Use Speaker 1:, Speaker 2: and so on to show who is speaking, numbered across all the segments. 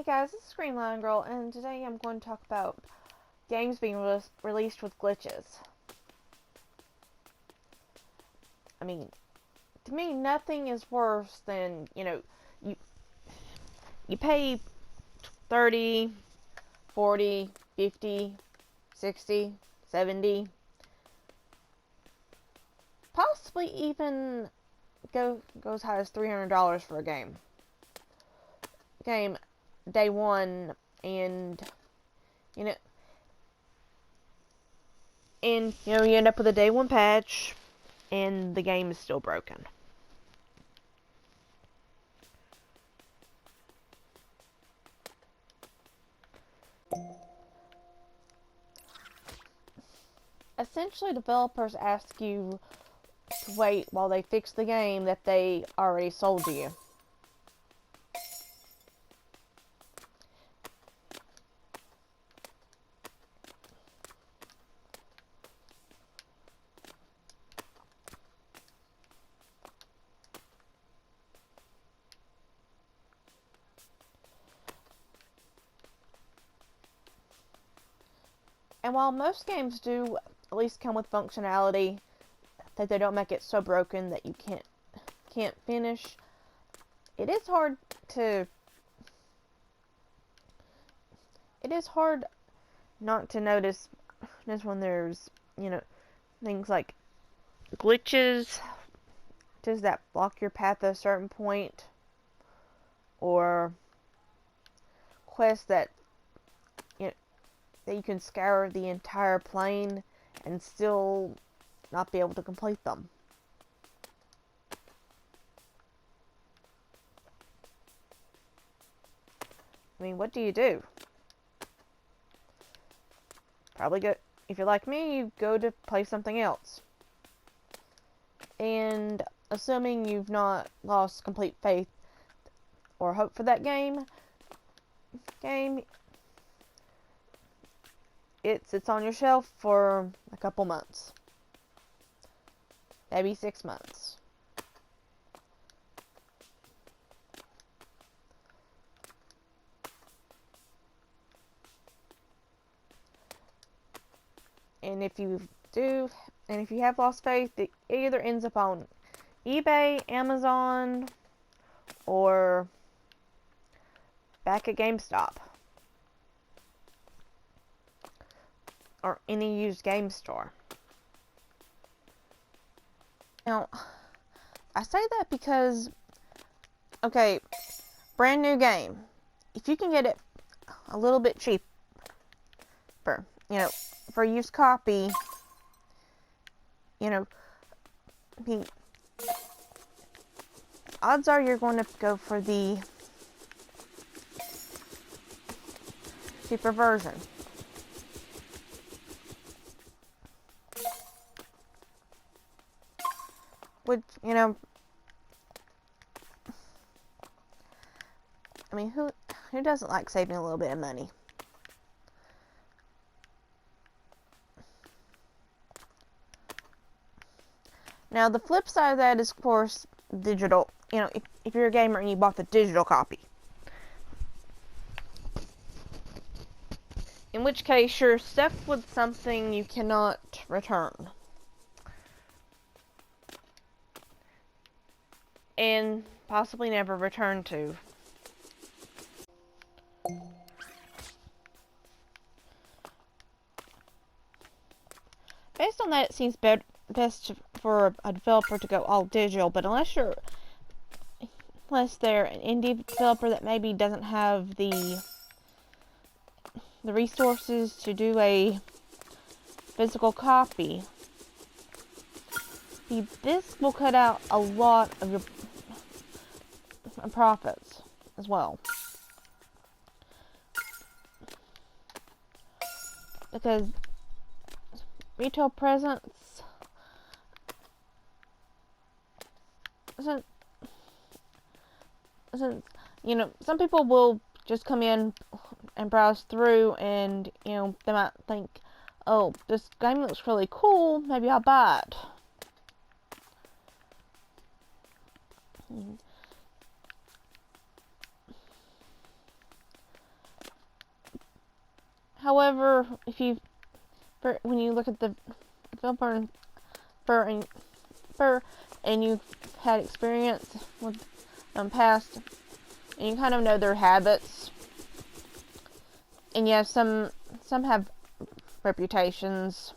Speaker 1: guys, this is Greenline Girl, and today I'm going to talk about games being released with glitches. I mean, to me, nothing is worse than, you pay 30, 40, 50, 60, 70, possibly even go as high as $300 for a game day one, and you end up with a day one patch and the game is still broken. Essentially, developers ask you to wait while they fix the game that they already sold to you. And while most games do at least come with functionality that they don't make it so broken that you can't finish, it is hard not to notice when there's things like glitches that block your path at a certain point, or quests that you can scour the entire plane and still not be able to complete them. I mean, what do you do? Probably go, if you're like me, you go to play something else. And assuming you've not lost complete faith or hope for that game, it sits on your shelf for a couple months. Maybe 6 months. And if you have lost faith, it either ends up on eBay, Amazon, or back at GameStop, or any used game store. Now, I say that because, okay, brand new game, if you can get it a little bit cheaper, for a used copy, the odds are you're going to go for the cheaper version. Which, I mean, who doesn't like saving a little bit of money? Now, the flip side of that is, of course, digital. If you're a gamer and you bought the digital copy, in which case you're stuck with something you cannot return. And possibly never return to. Based on that, it seems best for a developer to go all digital, but unless they're an indie developer that maybe doesn't have the resources to do a physical copy, this will cut out a lot of your profits as well. Because retail presence isn't, some people will just come in and browse through, and they might think, oh, this game looks really cool, maybe I'll buy it. However, when you look at the developer and you've had experience with past, and you kind of know their habits, and yeah, some have reputations.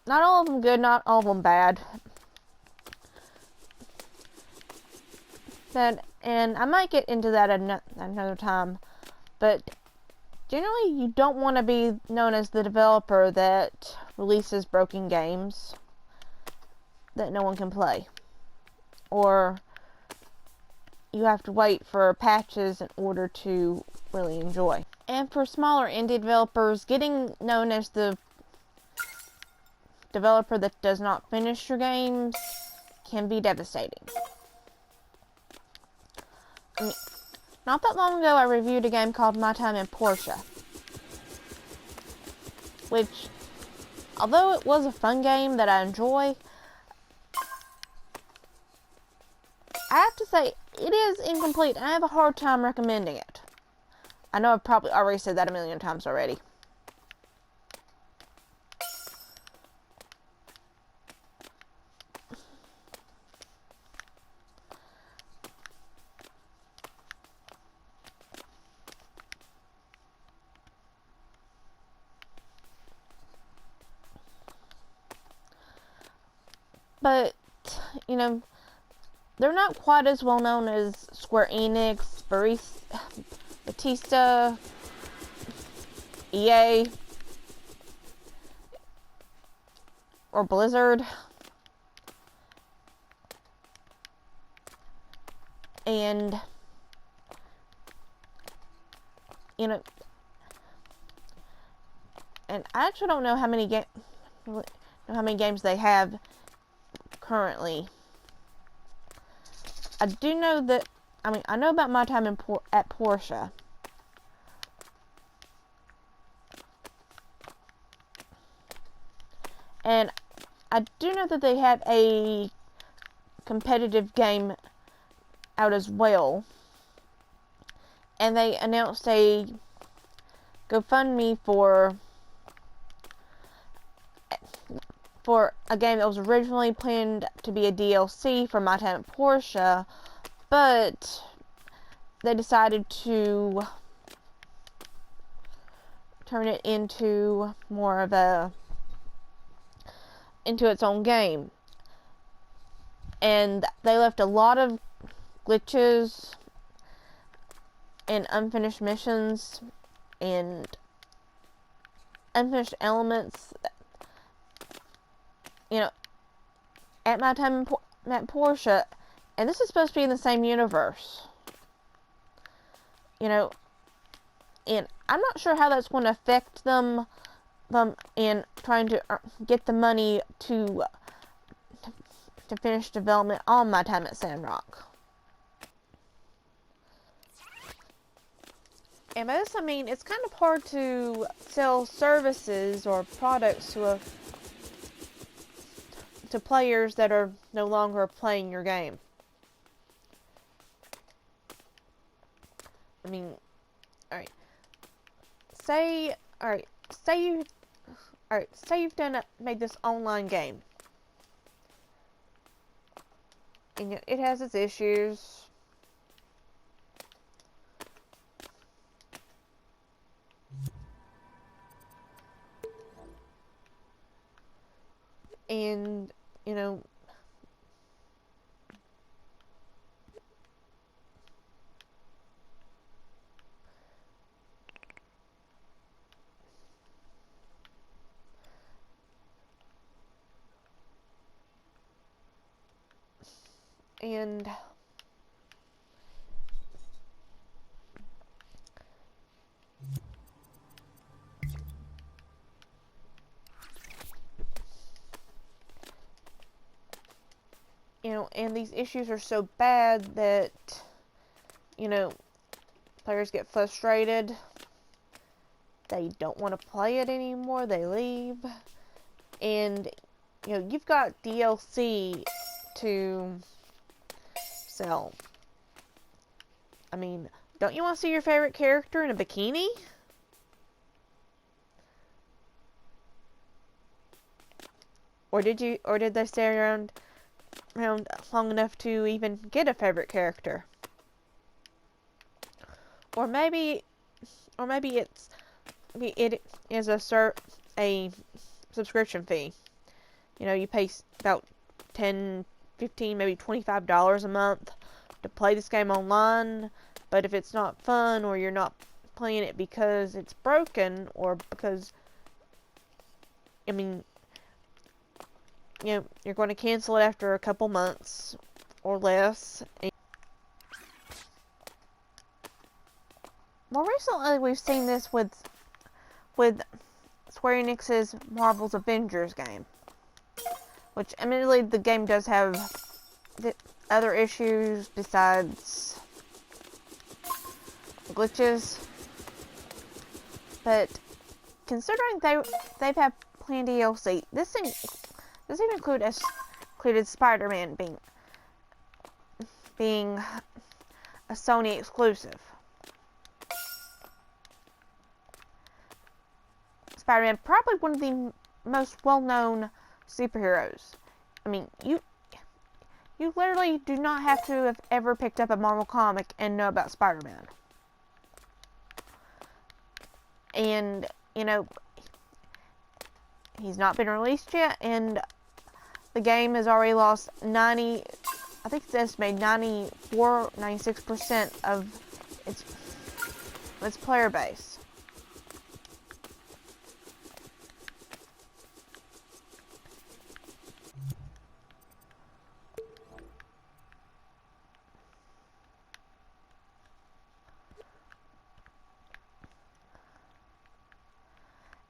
Speaker 1: Not all of them good, not all of them bad. And I might get into that another time, but generally you don't want to be known as the developer that releases broken games that no one can play, or you have to wait for patches in order to really enjoy. And for smaller indie developers, getting known as the developer that does not finish your games can be devastating. Not that long ago, I reviewed a game called My Time in Porsche, which, although it was a fun game that I enjoy, I have to say, it is incomplete, and I have a hard time recommending it. I know I've probably already said that a million times already. But, you know, they're not quite as well known as Square Enix, Batista, EA, or Blizzard. And, you know, and I actually don't know how many games they have currently. I do know that, I know about My Time at Porsche. And I do know that they have a competitive game out as well. And they announced a GoFundMe for a game that was originally planned to be a DLC for My Time at Porsche, but they decided to turn it into more of into its own game. And they left a lot of glitches and unfinished missions and unfinished elements, you know, at My Time at Porsche, and this is supposed to be in the same universe, you know, and I'm not sure how that's going to affect them in trying to get the money to finish development on My Time at Sandrock. And by this I mean it's kind of hard to sell services or products to players that are no longer playing your game. I mean, say you've made this online game, and it has its issues. And, you know, and and these issues are so bad that, you know, players get frustrated. They don't want to play it anymore. They leave. And, you know, you've got DLC to sell. I mean, don't you want to see your favorite character in a bikini? Or did they stay around long enough to even get a favorite character? Or maybe it is a subscription fee. You know, you pay about $10, $15, maybe $25 a month to play this game online, but if it's not fun, or you're not playing it because it's broken, or because, I mean, you know, you're going to cancel it after a couple months or less. More recently, we've seen this with Square Enix's Marvel's Avengers game, which admittedly the game does have other issues besides glitches, but considering they've had plenty of DLC, this even included Spider-Man being a Sony exclusive. Spider-Man, probably one of the most well-known superheroes. I mean, you literally do not have to have ever picked up a Marvel comic and know about Spider-Man. And, you know, he's not been released yet, and the game has already lost I think it's estimated 96% of its player base.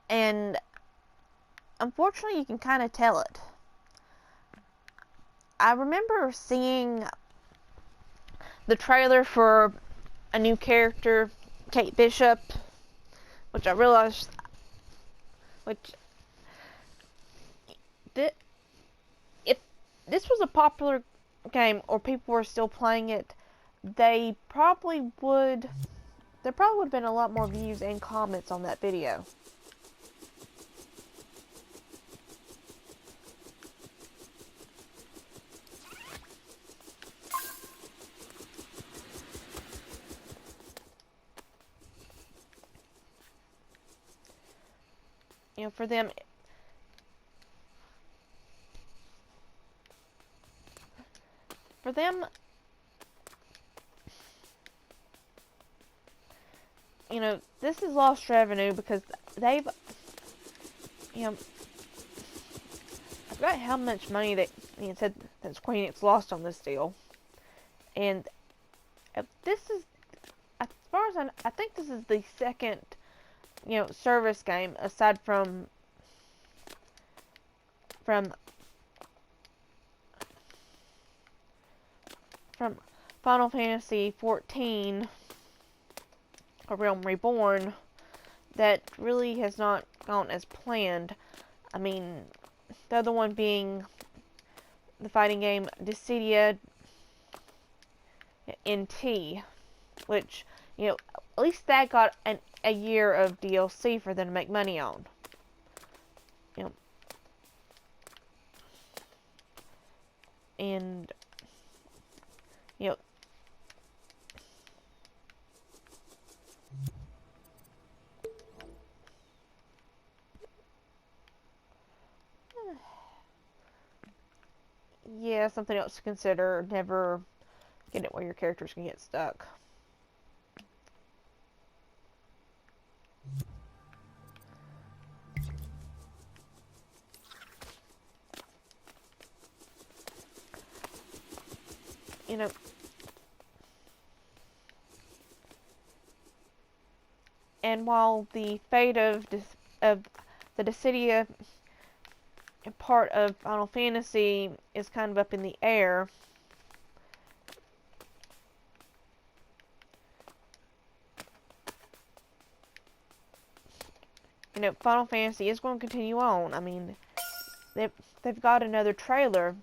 Speaker 1: And unfortunately, you can kind of tell it. I remember seeing the trailer for a new character, Kate Bishop, which I realized, if this was a popular game or people were still playing it, there probably would have been a lot more views and comments on that video. You know, for them, you know, this is lost revenue because they've, you know, I forgot how much money it said that Square Enix lost on this deal, and this is, as far as I think this is the second, you know, service game aside from Final Fantasy 14, A Realm Reborn, that really has not gone as planned. I mean, the other one being the fighting game Dissidia NT, which, you know, at least that got a year of DLC for them to make money on. You know, and, you know, yeah, something else to consider. Never get it where your characters can get stuck. You know, and while the fate of the Dissidia part of Final Fantasy is kind of up in the air, you know, Final Fantasy is going to continue on. I mean, they've got another trailer.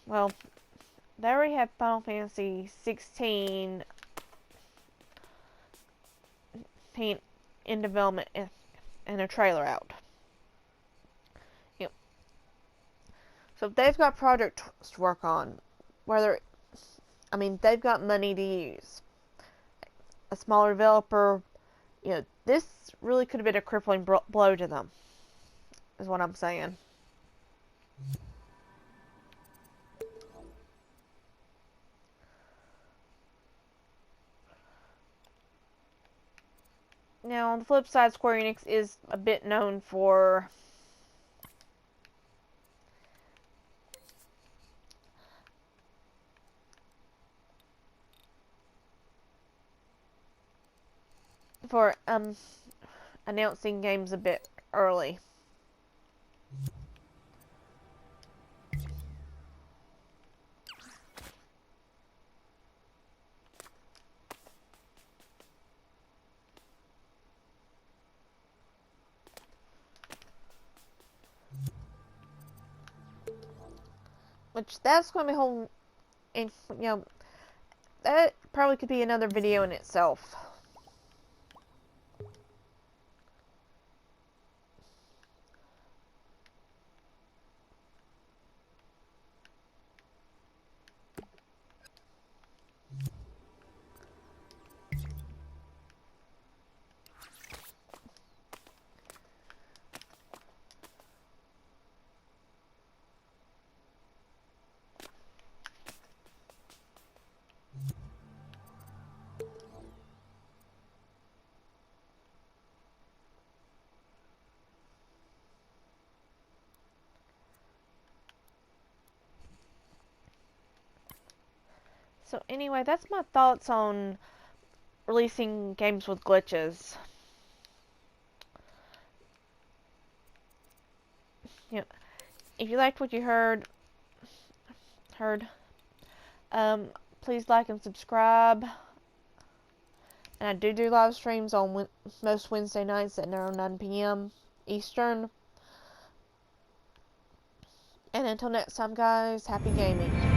Speaker 1: Well, they already have Final Fantasy 16 in development and a trailer out. Yep. So if they've got projects to work on, they've got money to use. A smaller developer, this really could have been a crippling blow to them, is what I'm saying. Now, on the flip side, Square Enix is a bit known for announcing games a bit early. Which that's going to be whole, and that probably could be another video in itself. So anyway, that's my thoughts on releasing games with glitches. If you liked what you heard, please like and subscribe. And I do live streams on most Wednesday nights at around 9 p.m. Eastern. And until next time, guys, happy gaming.